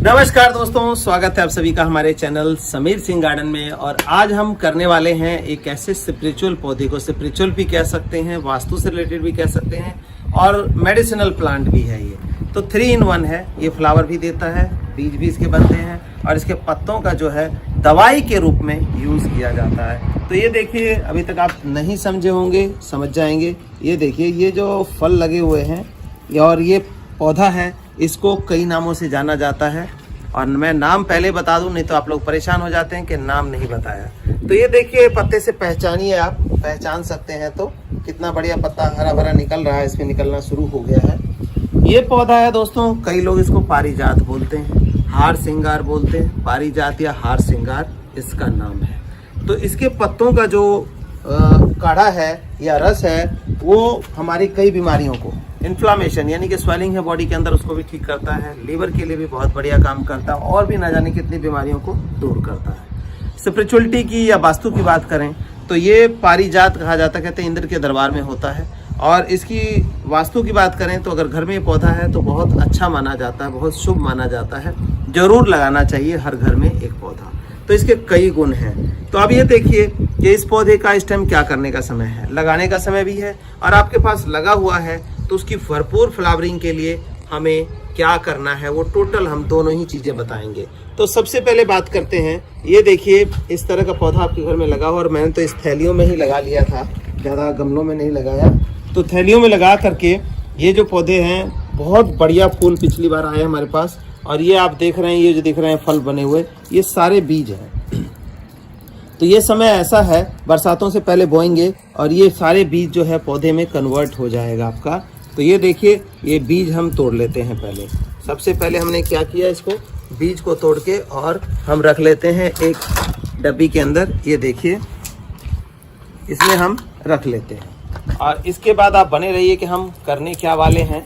नमस्कार दोस्तों, स्वागत है आप सभी का हमारे चैनल समीर सिंह गार्डन में। और आज हम करने वाले हैं एक ऐसे स्पिरिचुअल पौधे को, स्पिरिचुअल भी कह सकते हैं, वास्तु से रिलेटेड भी कह सकते हैं और मेडिसिनल प्लांट भी है। ये तो 3 in 1 है। ये फ्लावर भी देता है, बीज भी इसके बनते हैं और इसके पत्तों का जो है दवाई के रूप में यूज किया जाता है। तो ये देखिए, अभी तक आप नहीं समझे होंगे, समझ जाएंगे। ये देखिए, ये जो फल लगे हुए हैं और ये पौधा है, इसको कई नामों से जाना जाता है। और मैं नाम पहले बता दूं, नहीं तो आप लोग परेशान हो जाते हैं कि नाम नहीं बताया। तो ये देखिए, पत्ते से पहचानिए, आप पहचान सकते हैं तो कितना बढ़िया पत्ता हरा भरा निकल रहा है, इसमें निकलना शुरू हो गया है। ये पौधा है दोस्तों, कई लोग इसको पारिजात बोलते हैं, हार सिंगार बोलते हैं। पारिजात या हार सिंगार इसका नाम है। तो इसके पत्तों का जो काढ़ा है या रस है, वो हमारी कई बीमारियों को, इन्फ्लामेशन यानी कि स्वेलिंग है बॉडी के अंदर, उसको भी ठीक करता है। लीवर के लिए भी बहुत बढ़िया काम करता है और भी ना जाने कितनी बीमारियों को दूर करता है। स्पिरिचुअलिटी की या वास्तु की बात करें तो ये पारिजात कहा जाता है, कहते हैं इंद्र के दरबार में होता है। और इसकी वास्तु की बात करें तो अगर घर में ये पौधा है तो बहुत अच्छा माना जाता है, बहुत शुभ माना जाता है। जरूर लगाना चाहिए हर घर में एक पौधा। तो इसके कई गुण हैं। तो अब ये देखिए कि इस पौधे का इस टाइम क्या करने का समय है, लगाने का समय भी है और आपके पास लगा हुआ है। तो उसकी भरपूर फ्लावरिंग के लिए हमें क्या करना है, वो टोटल हम दोनों ही चीज़ें बताएंगे। तो सबसे पहले बात करते हैं, ये देखिए इस तरह का पौधा आपके घर में लगा हो, और मैंने तो इस थैलियों में ही लगा लिया था, ज़्यादा गमलों में नहीं लगाया। तो थैलियों में लगा करके ये जो पौधे हैं, बहुत बढ़िया फूल पिछली बार आए हमारे पास। और ये आप देख रहे हैं, ये जो दिख रहे हैं फल बने हुए, ये सारे बीज हैं। तो ये समय ऐसा है, बरसातों से पहले बोएंगे और ये सारे बीज जो है पौधे में कन्वर्ट हो जाएगा आपका। तो ये देखिए, ये बीज हम तोड़ लेते हैं। पहले सबसे पहले हमने क्या किया, इसको बीज को तोड़ के और हम रख लेते हैं एक डब्बी के अंदर। ये देखिए, इसमें हम रख लेते हैं। और इसके बाद आप बने रहिए कि हम करने क्या वाले हैं,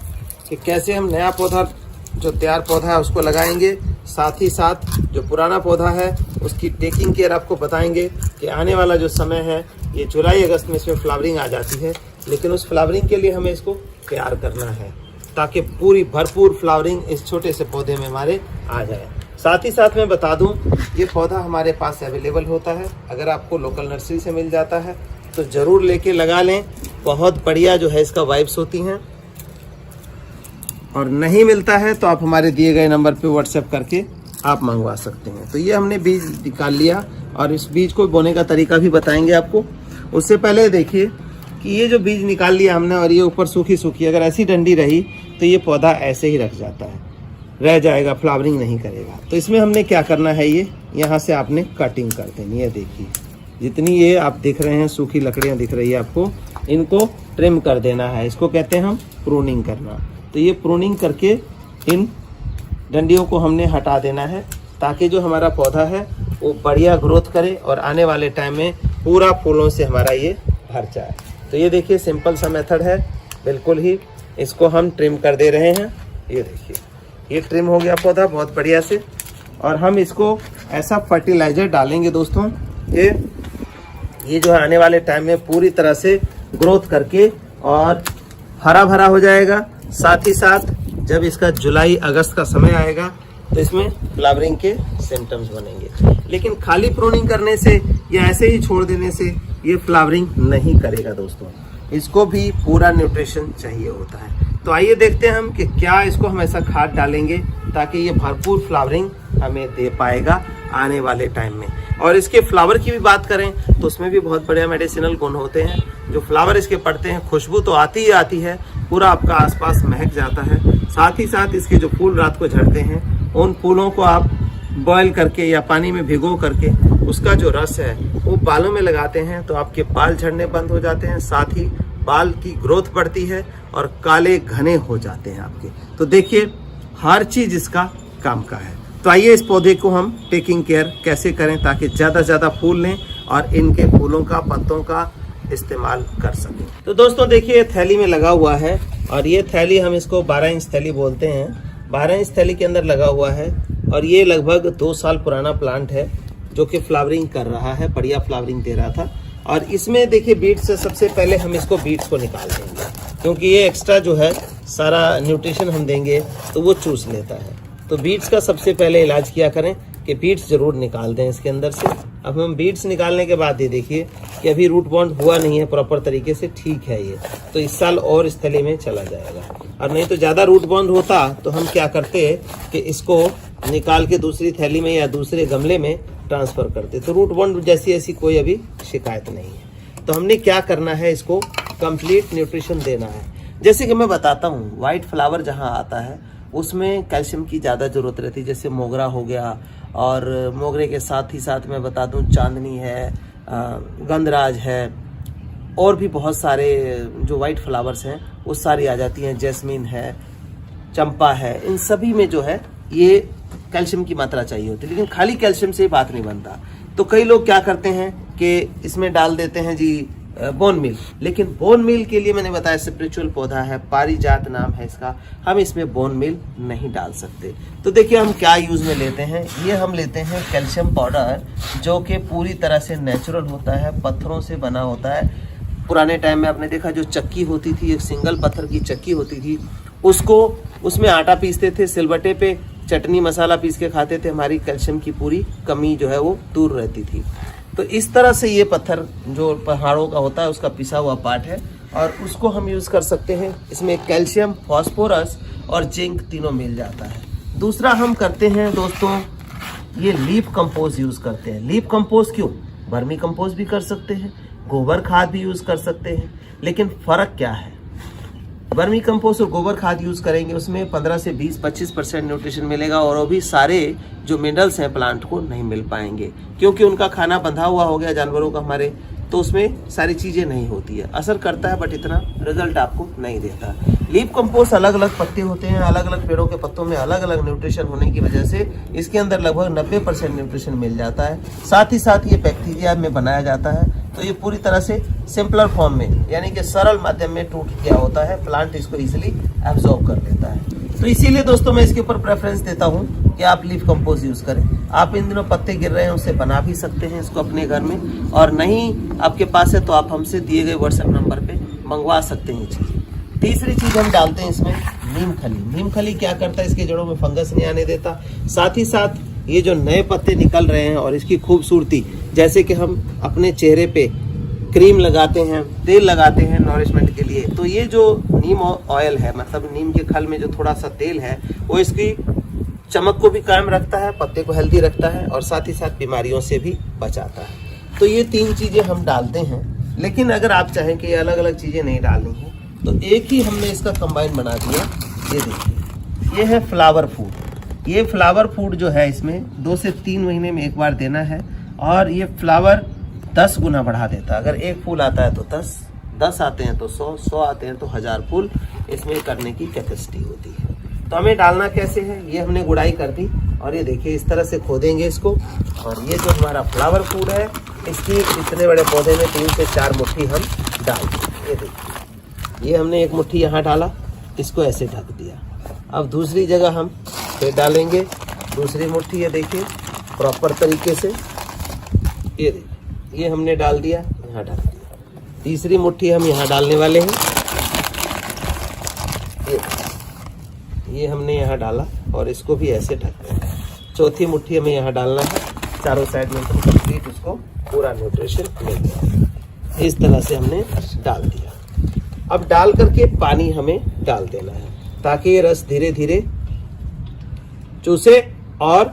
कि कैसे हम नया पौधा, जो तैयार पौधा है उसको लगाएंगे, साथ ही साथ जो पुराना पौधा है उसकी टेकिंग केयर आपको बताएंगे। कि आने वाला जो समय है, ये जुलाई अगस्त में इसमें फ्लावरिंग आ जाती है, लेकिन उस फ्लावरिंग के लिए हमें इसको तैयार करना है ताकि पूरी भरपूर फ्लावरिंग इस छोटे से पौधे में हमारे आ जाए। साथ ही साथ मैं बता दूं, ये पौधा हमारे पास अवेलेबल होता है। अगर आपको लोकल नर्सरी से मिल जाता है तो ज़रूर लेके लगा लें। बहुत बढ़िया जो है इसका वाइब्स होती हैं। और नहीं मिलता है तो आप हमारे दिए गए नंबर पे व्हाट्सएप करके आप मंगवा सकते हैं। तो ये हमने बीज निकाल लिया और इस बीज को बोने का तरीका भी बताएंगे आपको। उससे पहले देखिए कि ये जो बीज निकाल लिया हमने और ये ऊपर सूखी सूखी अगर ऐसी डंडी रही तो ये पौधा ऐसे ही रख जाता है, रह जाएगा, फ्लावरिंग नहीं करेगा। तो इसमें हमने क्या करना है, ये यहाँ से आपने कटिंग कर देनी है। देखिए, जितनी ये आप दिख रहे हैं सूखी लकड़ियाँ दिख रही है आपको, इनको ट्रिम कर देना है। इसको कहते हैं हम प्रूनिंग करना। तो ये प्रूनिंग करके इन डंडियों को हमने हटा देना है ताकि जो हमारा पौधा है वो बढ़िया ग्रोथ करे और आने वाले टाइम में पूरा फूलों से हमारा ये भर जाए। तो ये देखिए, सिंपल सा मेथड है बिल्कुल ही। इसको हम ट्रिम कर दे रहे हैं। ये देखिए, ये ट्रिम हो गया पौधा बहुत बढ़िया से। और हम इसको ऐसा फर्टिलाइजर डालेंगे दोस्तों, ये जो है आने वाले टाइम में पूरी तरह से ग्रोथ करके और हरा भरा हो जाएगा। साथ ही साथ जब इसका जुलाई अगस्त का समय आएगा तो इसमें फ्लावरिंग के सिम्टम्स बनेंगे। लेकिन खाली प्रूनिंग करने से या ऐसे ही छोड़ देने से ये फ्लावरिंग नहीं करेगा दोस्तों, इसको भी पूरा न्यूट्रिशन चाहिए होता है। तो आइए देखते हैं हम कि क्या इसको हम ऐसा खाद डालेंगे ताकि ये भरपूर फ्लावरिंग हमें दे पाएगा आने वाले टाइम में। और इसके फ्लावर की भी बात करें तो उसमें भी बहुत बढ़िया मेडिसिनल गुण होते हैं। जो फ्लावर इसके पड़ते हैं, खुशबू तो आती ही आती है, पूरा आपका आसपास महक जाता है। साथ ही साथ इसके जो फूल रात को झड़ते हैं, उन फूलों को आप बॉयल करके या पानी में भिगो करके उसका जो रस है वो बालों में लगाते हैं तो आपके बाल झड़ने बंद हो जाते हैं। साथ ही बाल की ग्रोथ बढ़ती है और काले घने हो जाते हैं आपके। तो देखिए, हर चीज़ इसका काम का है। तो आइए इस पौधे को हम टेकिंग केयर कैसे करें ताकि ज़्यादा से ज़्यादा फूल लें और इनके फूलों का, पत्तों का इस्तेमाल कर सकें। तो दोस्तों देखिए, थैली में लगा हुआ है और ये थैली हम इसको 12 इंच थैली बोलते हैं। 12 इंच थैली के अंदर लगा हुआ है और ये लगभग 2 साल पुराना प्लांट है जो कि फ्लावरिंग कर रहा है, बढ़िया फ्लावरिंग दे रहा था। और इसमें देखिए बीट्स से सबसे पहले हम इसको बीट्स को निकाल देंगे क्योंकि ये एक्स्ट्रा जो है सारा न्यूट्रिशन हम देंगे तो वो चूस लेता है। तो बीड्स का सबसे पहले इलाज किया करें कि बीड्स जरूर निकाल दें इसके अंदर से। अब हम बीड्स निकालने के बाद ये देखिए कि अभी रूट बॉन्ड हुआ नहीं है प्रॉपर तरीके से, ठीक है ये, तो इस साल और इस थैली में चला जाएगा। और नहीं तो ज़्यादा रूट बॉन्ड होता तो हम क्या करते कि इसको निकाल के दूसरी थैली में या दूसरे गमले में ट्रांसफ़र करते। तो रूट बॉन्ड जैसी ऐसी कोई अभी शिकायत नहीं है। तो हमने क्या करना है, इसको कंप्लीट न्यूट्रिशन देना है। जैसे कि मैं बताता हूँ, वाइट फ्लावर जहाँ आता है उसमें कैल्शियम की ज़्यादा ज़रूरत रहती है। जैसे मोगरा हो गया, और मोगरे के साथ ही साथ मैं बता दूँ चांदनी है, गंधराज है, और भी बहुत सारे जो वाइट फ्लावर्स हैं वो सारी आ जाती हैं, जैस्मिन है, चंपा है, इन सभी में जो है ये कैल्शियम की मात्रा चाहिए होती है। लेकिन खाली कैल्शियम से ही बात नहीं बनता। तो कई लोग क्या करते हैं कि इसमें डाल देते हैं जी बोन मिल, लेकिन बोन मिल के लिए मैंने बताया स्पिरिचुअल पौधा है, पारिजात नाम है इसका, हम इसमें बोन मिल नहीं डाल सकते। तो देखिए हम क्या यूज में लेते हैं, ये हम लेते हैं कैल्शियम पाउडर, जो कि पूरी तरह से नेचुरल होता है, पत्थरों से बना होता है। पुराने टाइम में आपने देखा जो चक्की होती थी, एक सिंगल पत्थर की चक्की होती थी, उसको उसमें आटा पीसते थे, सिलबट्टे पे चटनी मसाला पीस के खाते थे, हमारी कैल्शियम की पूरी कमी जो है वो दूर रहती थी। तो इस तरह से ये पत्थर जो पहाड़ों का होता है उसका पिसा हुआ पार्ट है, और उसको हम यूज़ कर सकते हैं। इसमें कैल्शियम, फास्फोरस और जिंक तीनों मिल जाता है। दूसरा हम करते हैं दोस्तों, ये लीफ कंपोस्ट यूज़ करते हैं। लीफ कंपोस्ट क्यों, वर्मी कंपोस्ट भी कर सकते हैं, गोबर खाद भी यूज़ कर सकते हैं। लेकिन फ़र्क क्या है, वर्मी कंपोस्ट और गोबर खाद यूज़ करेंगे उसमें 15 से 20-25% न्यूट्रिशन मिलेगा, और वो भी सारे जो मिनरल्स हैं प्लांट को नहीं मिल पाएंगे, क्योंकि उनका खाना बंधा हुआ हो गया जानवरों का हमारे, तो उसमें सारी चीज़ें नहीं होती है। असर करता है बट इतना रिजल्ट आपको नहीं देता। लीफ कंपोस्ट अलग अलग पत्ते होते हैं, अलग अलग पेड़ों के पत्तों में अलग अलग न्यूट्रिशन होने की वजह से इसके अंदर लगभग 90% न्यूट्रिशन मिल जाता है। साथ ही साथ ये बैक्टीरिया में बनाया जाता है, तो ये पूरी तरह से सिंपलर फॉर्म में, यानी कि सरल माध्यम में टूट गया होता है, प्लांट इसको इजीली एब्जॉर्ब कर लेता है। तो इसीलिए दोस्तों मैं इसके ऊपर प्रेफरेंस देता हूँ कि आप लीफ कंपोस्ट यूज़ करें। आप इन दिनों पत्ते गिर रहे हैं उससे बना भी सकते हैं इसको अपने घर में, और नहीं आपके पास है तो आप हमसे दिए गए व्हाट्सएप नंबर पे मंगवा सकते हैं ये चीज़। तीसरी चीज़ हम डालते हैं इसमें नीम खली। नीम खली क्या करता है, इसके जड़ों में फंगस नहीं आने देता। साथ ही साथ ये जो नए पत्ते निकल रहे हैं और इसकी खूबसूरती, जैसे कि हम अपने चेहरे पे क्रीम लगाते हैं, तेल लगाते हैं नॉरिशमेंट के लिए, तो ये जो नीम ऑयल है, मतलब नीम के खल में जो थोड़ा सा तेल है, वो इसकी चमक को भी कायम रखता है, पत्ते को हेल्दी रखता है, और साथ ही साथ बीमारियों से भी बचाता है। तो ये 3 चीज़ें हम डालते हैं। लेकिन अगर आप चाहें कि ये अलग अलग चीज़ें नहीं डालनी है तो एक ही हमने इसका कंबाइन बना दिया। ये देखिए, ये है फ्लावर फूड। ये फ्लावर फूड जो है इसमें 2 से 3 महीने में एक बार देना है, और ये फ्लावर 10 गुना बढ़ा देता है। अगर एक फूल आता है तो 10 आते हैं तो 100 आते हैं तो 1000 फूल इसमें करने की कैपेसिटी होती है। तो हमें डालना कैसे है, ये हमने गुड़ाई कर दी, और ये देखिए इस तरह से खोदेंगे इसको, और ये जो हमारा फ्लावर फूड है इसकी इतने बड़े पौधे में 3 से 4 मुट्ठी हम डाल दें। ये देखिए, ये हमने 1 मुट्ठी यहाँ डाला, इसको ऐसे ढक दिया। अब दूसरी जगह हम फिर डालेंगे दूसरी मुट्ठी, ये देखिए प्रॉपर तरीके से, ये देखिए ये हमने डाल दिया, यहाँ डाल दिया। तीसरी मुट्ठी हम यहाँ डालने वाले हैं, ये हमने यहाँ डाला और इसको भी ऐसे ढक दें। चौथी मुट्ठी हमें यहाँ डालना है, चारों साइड में कंप्लीट उसको पूरा न्यूट्रिशन मिल गया। इस तरह से हमने डाल दिया। अब डाल करके पानी हमें डाल देना है ताकि ये रस धीरे धीरे चूसे और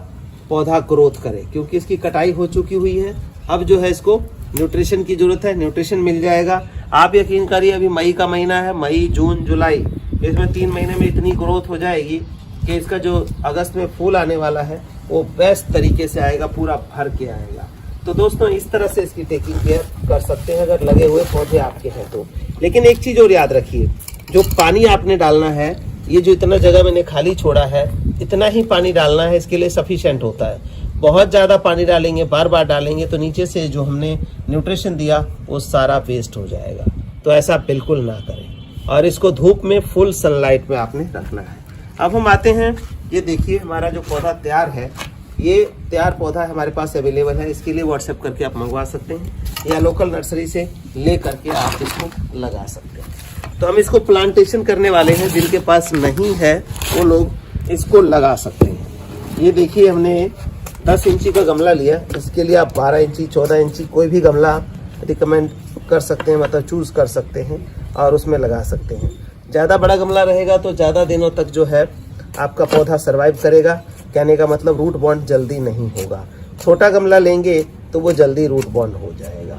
पौधा ग्रोथ करे, क्योंकि इसकी कटाई हो चुकी हुई है। अब जो है इसको न्यूट्रिशन की जरूरत है, न्यूट्रिशन मिल जाएगा। आप यकीन करिए अभी मई का महीना है, मई जून जुलाई, इसमें 3 महीने में इतनी ग्रोथ हो जाएगी कि इसका जो अगस्त में फूल आने वाला है वो बेस्ट तरीके से आएगा, पूरा भर के आएगा। तो दोस्तों इस तरह से इसकी टेकिंग केयर कर सकते हैं अगर लगे हुए पौधे आपके हैं तो। लेकिन एक चीज और याद रखिए, जो पानी आपने डालना है, ये जो इतना जगह मैंने खाली छोड़ा है, इतना ही पानी डालना है, इसके लिए सफिशिएंट होता है। बहुत ज़्यादा पानी डालेंगे, बार बार डालेंगे तो नीचे से जो हमने न्यूट्रिशन दिया वो सारा वेस्ट हो जाएगा। तो ऐसा बिल्कुल ना करें, और इसको धूप में फुल सनलाइट में आपने रखना है। अब हम आते हैं, ये देखिए हमारा जो पौधा तैयार है, ये तैयार पौधा हमारे पास अवेलेबल है। इसके लिए व्हाट्सएप करके आप मंगवा सकते हैं या लोकल नर्सरी से ले करके आप इसको लगा सकते हैं। तो हम इसको प्लांटेशन करने वाले हैं, जिनके पास नहीं है वो लोग इसको लगा सकते हैं। ये देखिए हमने 10 इंची का गमला लिया, इसके लिए आप 12 इंची 14 इंची कोई भी गमला रिकमेंड कर सकते हैं, मतलब चूज़ कर सकते हैं और उसमें लगा सकते हैं। ज़्यादा बड़ा गमला रहेगा तो ज़्यादा दिनों तक जो है आपका पौधा सर्वाइव करेगा, कहने का मतलब रूट बॉन्ड जल्दी नहीं होगा। छोटा गमला लेंगे तो वो जल्दी रूट बॉन्ड हो जाएगा।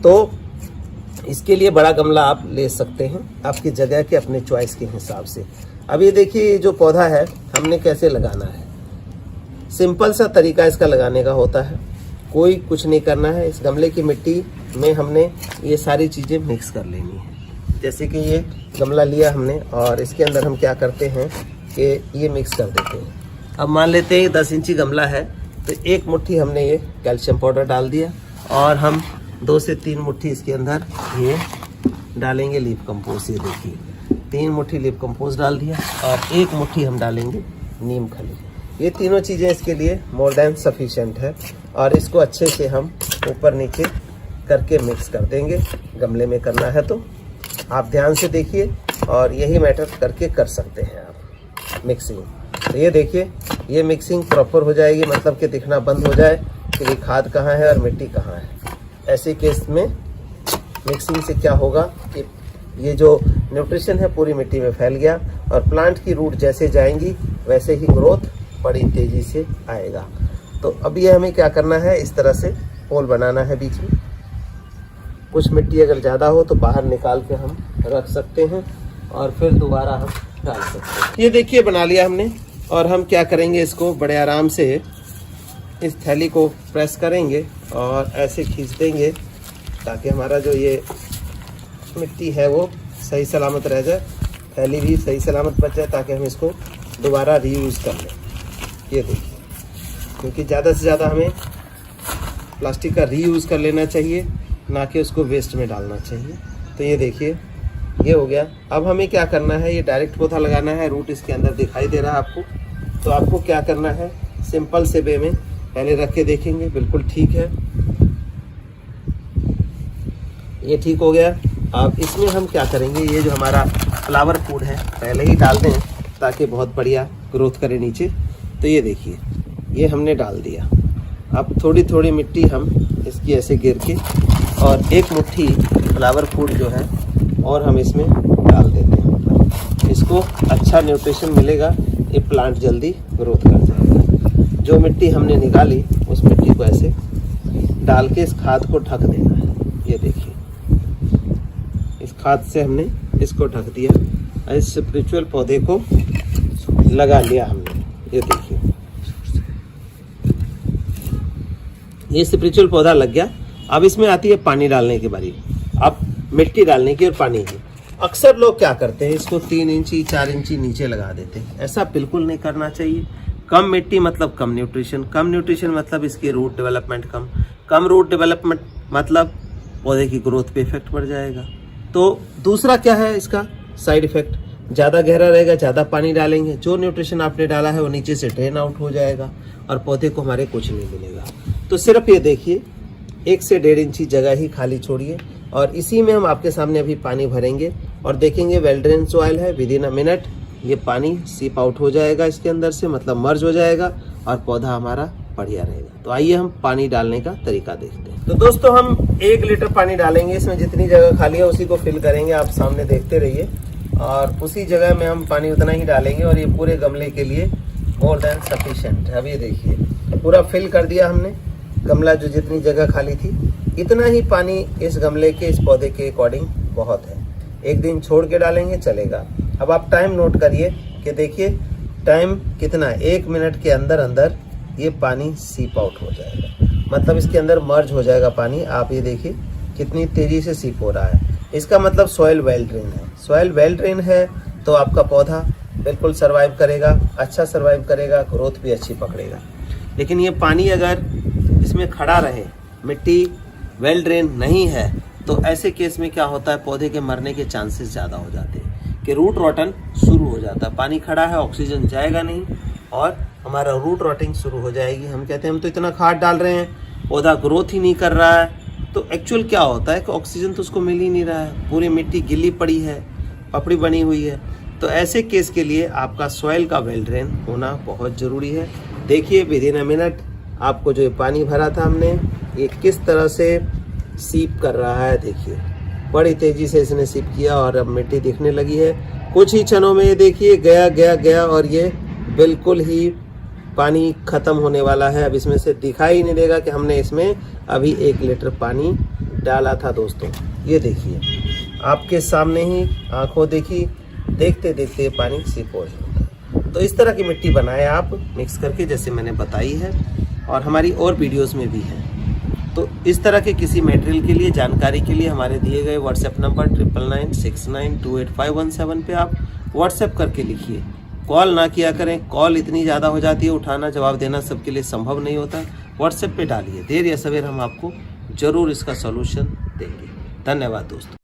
तो इसके लिए बड़ा गमला आप ले सकते हैं आपकी जगह के अपने चॉइस के हिसाब से। अब ये देखिए जो पौधा है हमने कैसे लगाना है, सिंपल सा तरीका इसका लगाने का होता है, कोई कुछ नहीं करना है। इस गमले की मिट्टी में हमने ये सारी चीज़ें मिक्स कर लेनी है। जैसे कि ये गमला लिया हमने और इसके अंदर हम क्या करते हैं कि ये मिक्स कर देते हैं। अब मान लेते हैं 10 इंची गमला है तो 1 मुट्ठी हमने ये कैल्शियम पाउडर डाल दिया और हम 2 से 3 मुट्ठी इसके अंदर ये डालेंगे लीफ कंपोस्ट। ये देखिए 3 मुट्ठी लीफ कंपोस्ट डाल दिया और 1 मुट्ठी हम डालेंगे नीम खली। ये तीनों चीज़ें इसके लिए मोर देन सफिशिएंट है और इसको अच्छे से हम ऊपर नीचे करके मिक्स कर देंगे। गमले में करना है तो आप ध्यान से देखिए और यही मैटर करके कर सकते हैं आप मिक्सिंग। तो ये देखिए ये मिक्सिंग प्रॉपर हो जाएगी, मतलब कि दिखना बंद हो जाए कि ये खाद कहाँ है और मिट्टी कहाँ है। ऐसे केस में मिक्सिंग से क्या होगा कि ये जो न्यूट्रिशन है पूरी मिट्टी में फैल गया और प्लांट की रूट जैसे जाएंगी वैसे ही ग्रोथ बड़ी तेज़ी से आएगा। तो अब ये हमें क्या करना है, इस तरह से होल बनाना है बीच में। कुछ मिट्टी अगर ज़्यादा हो तो बाहर निकाल के हम रख सकते हैं और फिर दोबारा हम डाल सकते हैं। ये देखिए बना लिया हमने और हम क्या करेंगे, इसको बड़े आराम से इस थैली को प्रेस करेंगे और ऐसे खींच देंगे ताकि हमारा जो ये मिट्टी है वो सही सलामत रह जाए, थैली भी सही सलामत बच जाए ताकि हम इसको दोबारा रीयूज़ कर लें। ये देखिए क्योंकि ज़्यादा से ज़्यादा हमें प्लास्टिक का रीयूज़ कर लेना चाहिए, ना कि उसको वेस्ट में डालना चाहिए। तो ये देखिए ये हो गया। अब हमें क्या करना है, ये डायरेक्ट पौधा लगाना है, रूट इसके अंदर दिखाई दे रहा है आपको। तो आपको क्या करना है, सिंपल से वे में पहले रख के देखेंगे, बिल्कुल ठीक है, ये ठीक हो गया। अब इसमें हम क्या करेंगे, ये जो हमारा फ्लावर फूड है पहले ही डाल दें ताकि बहुत बढ़िया ग्रोथ करे नीचे। तो ये देखिए ये हमने डाल दिया। अब थोड़ी थोड़ी मिट्टी हम इसकी ऐसे गिर के और 1 मुट्ठी फ्लावर फूड जो है और हम इसमें डाल देते हैं। इसको अच्छा न्यूट्रिशन मिलेगा, ये प्लांट जल्दी ग्रोथ कर जाएगा। जो मिट्टी हमने निकाली उस मिट्टी को ऐसे डाल के इस खाद को ढक देना है। ये देखिए इस खाद से हमने इसको ढक दिया, इस स्पिरिचुअल पौधे को लगा लिया हमने। ये देखिए ये स्पिरिचुअल पौधा लग गया। अब इसमें आती है पानी डालने की बारी, अब मिट्टी डालने की और पानी की। अक्सर लोग क्या करते हैं, इसको 3 इंची 4 इंची नीचे लगा देते हैं। ऐसा बिल्कुल नहीं करना चाहिए। कम मिट्टी मतलब कम न्यूट्रिशन, कम न्यूट्रिशन मतलब इसकी रूट डेवलपमेंट कम, कम रूट डेवलपमेंट मतलब पौधे की ग्रोथ पे इफेक्ट पड़ जाएगा। तो दूसरा क्या है इसका साइड इफेक्ट, ज़्यादा गहरा रहेगा, ज़्यादा पानी डालेंगे, जो न्यूट्रिशन आपने डाला है वो नीचे से ड्रेन आउट हो जाएगा और पौधे को हमारे कुछ नहीं मिलेगा। तो सिर्फ ये देखिए 1 से 1.5 इंची जगह ही खाली छोड़िए और इसी में हम आपके सामने अभी पानी भरेंगे और देखेंगे वेल ड्रेन सॉइल है। विद इन अ मिनट ये पानी सीप आउट हो जाएगा इसके अंदर से, मतलब मर्ज हो जाएगा और पौधा हमारा बढ़िया रहेगा। तो आइए हम पानी डालने का तरीका देखते हैं। तो दोस्तों हम 1 लीटर पानी डालेंगे, इसमें जितनी जगह खाली है उसी को फिल करेंगे, आप सामने देखते रहिए और उसी जगह में हम पानी उतना ही डालेंगे और ये पूरे गमले के लिए मोर देन सफिशिएंट है। अब ये देखिए पूरा फिल कर दिया हमने, गमला जो जितनी जगह खाली थी इतना ही पानी इस गमले के इस पौधे के अकॉर्डिंग बहुत है। 1 दिन छोड़ के डालेंगे चलेगा। अब आप टाइम नोट करिए कि देखिए टाइम कितना, 1 मिनट के अंदर अंदर ये पानी सीप आउट हो जाएगा, मतलब इसके अंदर मर्ज हो जाएगा पानी। आप ये देखिए कितनी तेजी से सीप हो रहा है, इसका मतलब सॉइल वेल ड्रेन है। सॉइल वेल ड्रेन है तो आपका पौधा बिल्कुल सर्वाइव करेगा, अच्छा सर्वाइव करेगा, ग्रोथ भी अच्छी पकड़ेगा। लेकिन ये पानी अगर इसमें खड़ा रहे, मिट्टी वेल ड्रेन नहीं है, तो ऐसे केस में क्या होता है, पौधे के मरने के चांसेस ज़्यादा हो जाते हैं कि रूट रॉटन शुरू हो जाता है। पानी खड़ा है, ऑक्सीजन जाएगा नहीं और हमारा रूट रॉटिंग शुरू हो जाएगी। हम कहते हैं हम तो इतना खाद डाल रहे हैं, पौधा ग्रोथ ही नहीं कर रहा है। तो एक्चुअल क्या होता है कि ऑक्सीजन तो उसको मिल ही नहीं रहा है, पूरी मिट्टी गिल्ली पड़ी है, पपड़ी बनी हुई है। तो ऐसे केस के लिए आपका सॉइल का वेल ड्रेन होना बहुत ज़रूरी है। देखिए विद इन अ मिनट आपको जो पानी भरा था हमने, ये किस तरह से सीप कर रहा है। देखिए बड़ी तेजी से इसने सीप किया और अब मिट्टी दिखने लगी है। कुछ ही क्षणों में ये देखिए गया गया गया और ये बिल्कुल ही पानी खत्म होने वाला है। अब इसमें से दिखाई नहीं देगा कि हमने इसमें अभी 1 लीटर पानी डाला था दोस्तों। ये देखिए आपके सामने ही आंखों देखी, देखते देखते पानी सीप हो जाता है। तो इस तरह की मिट्टी बनाए आप मिक्स करके, जैसे मैंने बताई है और हमारी और वीडियोस में भी है। तो इस तरह के किसी मटेरियल के लिए जानकारी के लिए हमारे दिए गए व्हाट्सएप नंबर 9996928517 पे आप व्हाट्सएप करके लिखिए। कॉल ना किया करें, कॉल इतनी ज़्यादा हो जाती है, उठाना जवाब देना सबके लिए संभव नहीं होता। व्हाट्सएप पे डालिए, देर या सवेर हम आपको ज़रूर इसका सॉल्यूशन देंगे। धन्यवाद दोस्तों।